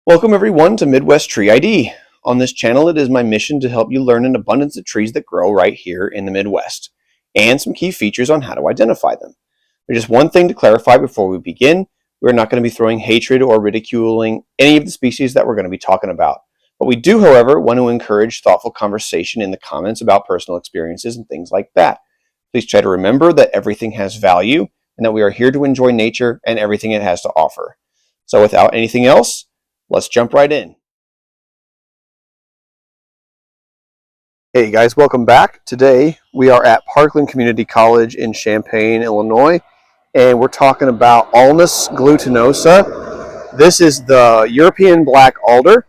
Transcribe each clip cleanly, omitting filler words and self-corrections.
Welcome everyone to Midwest Tree ID. On this channel, it is my mission to help you learn an abundance of trees that grow right here in the Midwest, and some key features on how to identify them. There's just one thing to clarify before we begin. We're not going to be throwing hatred or ridiculing any of the species that we're going to be talking about. But we do, however, want to encourage thoughtful conversation in the comments about personal experiences and things like that. Please try to remember that everything has value and that we are here to enjoy nature and everything it has to offer. So without anything else, let's jump right in. Hey guys, welcome back. Today we are at Parkland Community College in Champaign, Illinois, and we're talking about Alnus glutinosa. This is the European black alder,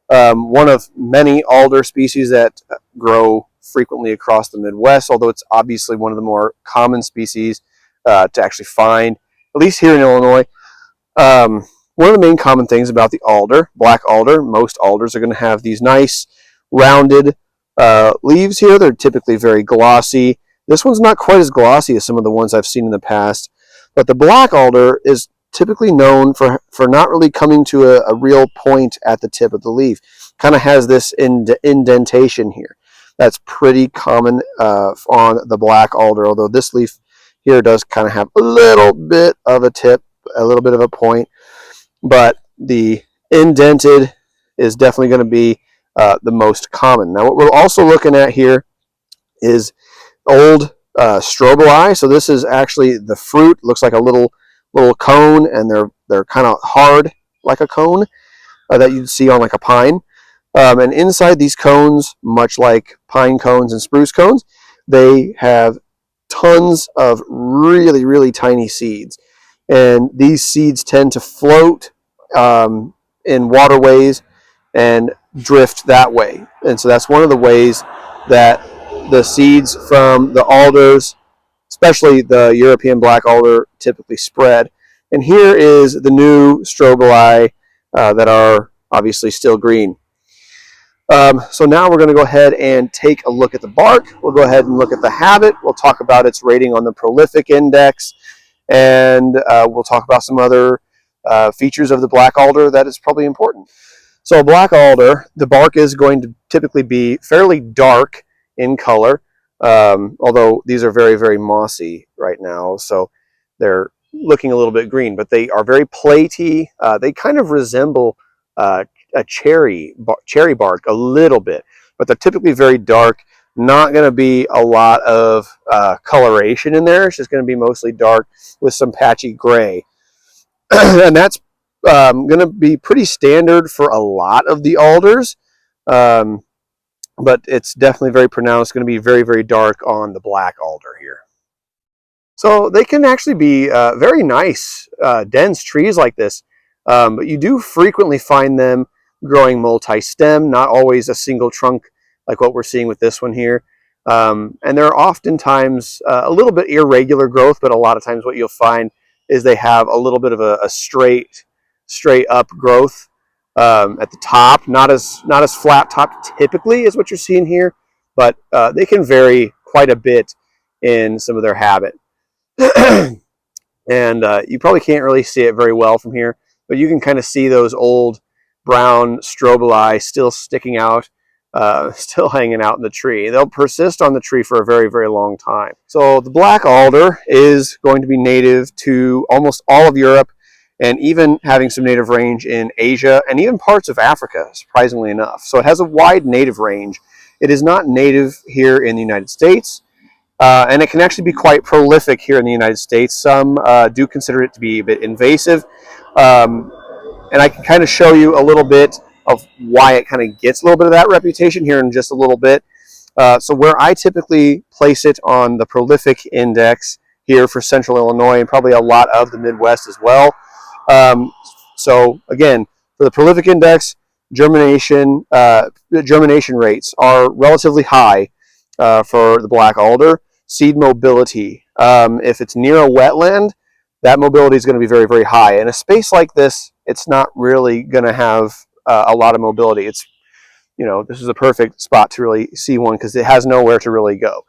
one of many alder species that grow frequently across the Midwest, although it's obviously one of the more common species to actually find, at least here in Illinois. One of the main common things about the alder, black alder, most alders are going to have these nice rounded leaves here. They're typically very glossy. This one's not quite as glossy as some of the ones I've seen in the past, but the black alder is typically known for not really coming to a real point at the tip of the leaf. Kind of has this indentation here. That's pretty common on the black alder, although this leaf here does kind of have a little bit of a tip, a little bit of a point. But the indented is definitely going to be the most common. Now, what we're also looking at here is old strobili. So this is actually the fruit. Looks like a little cone, and they're kind of hard like a cone that you'd see on like a pine. And inside these cones, much like pine cones and spruce cones, they have tons of really, really tiny seeds. And these seeds tend to float in waterways and drift that way. And so that's one of the ways that the seeds from the alders, especially the European black alder, typically spread. And here is the new strobili that are obviously still green. So now we're going to go ahead and take a look at the bark. We'll go ahead and look at the habit. We'll talk about its rating on the prolific index. And we'll talk about some other features of the black alder that is probably important. So black alder, the bark is going to typically be fairly dark in color, although these are very, very mossy right now, so they're looking a little bit green, but they are very platy. They kind of resemble a cherry bark a little bit, but they're typically very dark. Not going to be a lot of coloration in there. It's just going to be mostly dark with some patchy gray. And that's going to be pretty standard for a lot of the alders, but it's definitely very pronounced. It's going to be very, very dark on the black alder here. So they can actually be very nice, dense trees like this, but you do frequently find them growing multi-stem, not always a single trunk like what we're seeing with this one here. And they're oftentimes a little bit irregular growth, but a lot of times what you'll find is they have a little bit of a straight up growth at the top, not as flat top typically as what you're seeing here, but they can vary quite a bit in some of their habit. And you probably can't really see it very well from here, but you can kind of see those old brown strobili still sticking out, still hanging out in the tree. They'll persist on the tree for a very, very long time. So the black alder is going to be native to almost all of Europe, and even having some native range in Asia and even parts of Africa, surprisingly enough. So it has a wide native range. It is not native here in the United States, and it can actually be quite prolific here in the United States. Some do consider it to be a bit invasive, and I can kind of show you a little bit of why it kind of gets a little bit of that reputation here in just a little bit. So where I typically place it on the prolific index here for Central Illinois, and probably a lot of the Midwest as well. So again, for the prolific index, germination rates are relatively high for the black alder. Seed mobility, if it's near a wetland, that mobility is going to be very, very high. In a space like this, it's not really going to have a lot of mobility. It's, this is a perfect spot to really see one because it has nowhere to really go.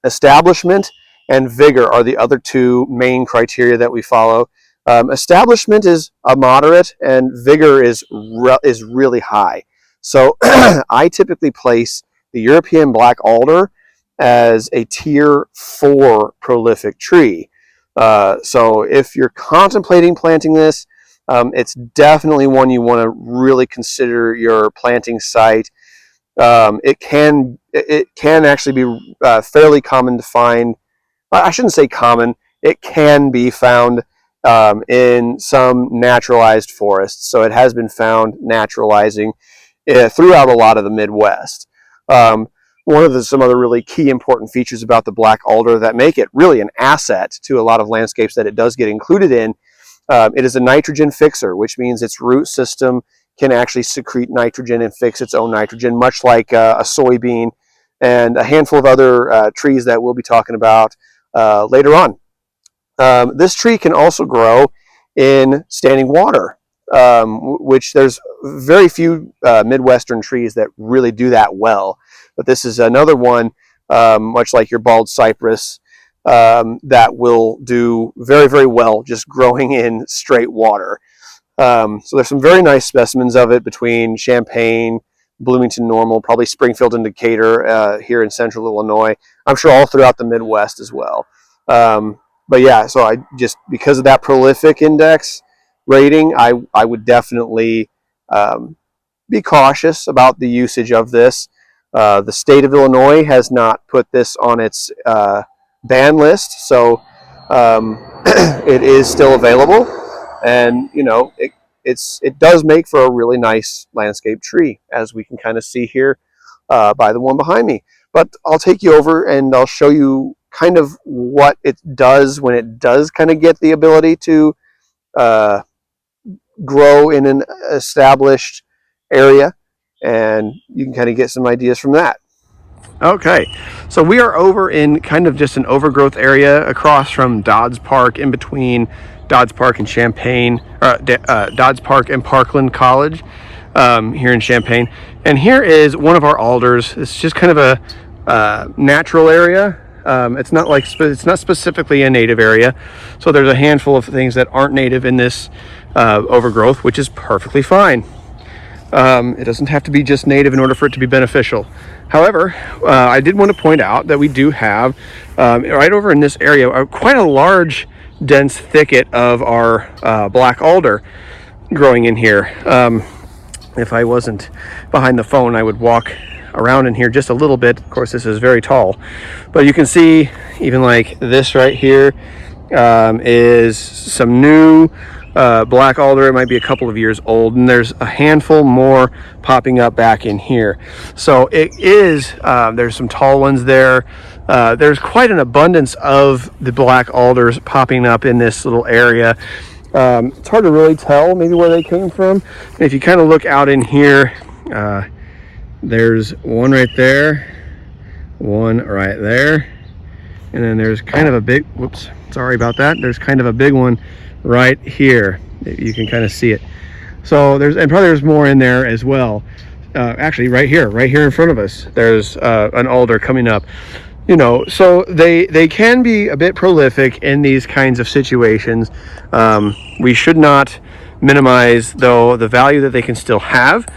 Establishment and vigor are the other two main criteria that we follow. Establishment is a moderate, and vigor is really high. So I typically place the European black alder as a tier 4 prolific tree. So if you're contemplating planting this, it's definitely one you want to really consider your planting site. It can actually be fairly common to find. I shouldn't say common. It can be found in some naturalized forests. So it has been found naturalizing throughout a lot of the Midwest. One of some other really key important features about the black alder that make it really an asset to a lot of landscapes that it does get included in, it is a nitrogen fixer, which means its root system can actually secrete nitrogen and fix its own nitrogen, much like a soybean and a handful of other trees that we'll be talking about later on. This tree can also grow in standing water, which there's very few Midwestern trees that really do that well. But this is another one, much like your bald cypress, that will do very, very well just growing in straight water. So there's some very nice specimens of it between Champaign, Bloomington Normal, probably Springfield and Decatur here in central Illinois. I'm sure all throughout the Midwest as well. But yeah, so I just, because of that prolific index rating, I would definitely be cautious about the usage of this. The state of Illinois has not put this on its ban list, so it is still available, and you know it does make for a really nice landscape tree, as we can kind of see here by the one behind me. But I'll take you over and I'll show you kind of what it does when it does kind of get the ability to grow in an established area, and you can kind of get some ideas from that. Okay, so we are over in kind of just an overgrowth area across from Dodds Park, in between Dodds Park and Champaign, Dodds Park and Parkland College here in Champaign. And here is one of our alders. It's just kind of a natural area. It's not specifically a native area, so there's a handful of things that aren't native in this overgrowth, which is perfectly fine. It doesn't have to be just native in order for it to be beneficial. However, I did want to point out that we do have right over in this area quite a large, dense thicket of our black alder growing here. If I wasn't behind the phone, I would walk around in here just a little bit. Of course, this is very tall, but you can see even like this right here is some new black alder. It might be a couple of years old, and there's a handful more popping up back in here. So it is there's some tall ones there. There's quite an abundance of the black alders popping up in this little area. It's hard to really tell maybe where they came from. And if you kind of look out in here, there's one right there, one right there, and then there's kind of a big, whoops, sorry about that, there's kind of a big one right here. You can kind of see it. So there's more in there as well. Actually right here in front of us, there's an alder coming up. You know, so they can be a bit prolific in these kinds of situations. We should not minimize, though, the value that they can still have.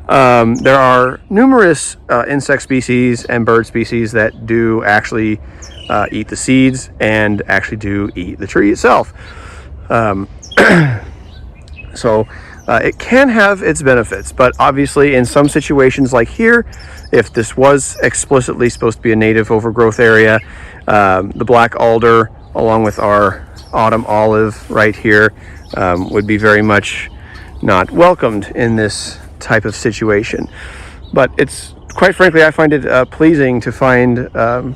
There are numerous insect species and bird species that do actually eat the seeds and actually do eat the tree itself. So it can have its benefits, but obviously in some situations like here, if this was explicitly supposed to be a native overgrowth area, the black alder along with our autumn olive right here would be very much not welcomed in this type of situation. But it's, quite frankly, I find it pleasing to find a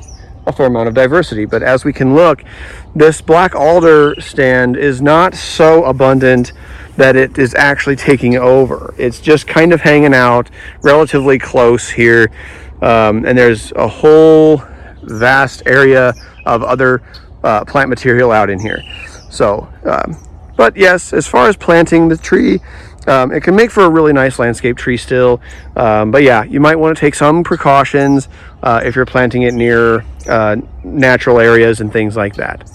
fair amount of diversity. But as we can look, this black alder stand is not so abundant that it is actually taking over. It's just kind of hanging out relatively close here, and there's a whole vast area of other plant material out in here. So but yes, as far as planting the tree, it can make for a really nice landscape tree still. But yeah, you might want to take some precautions if you're planting it near natural areas and things like that.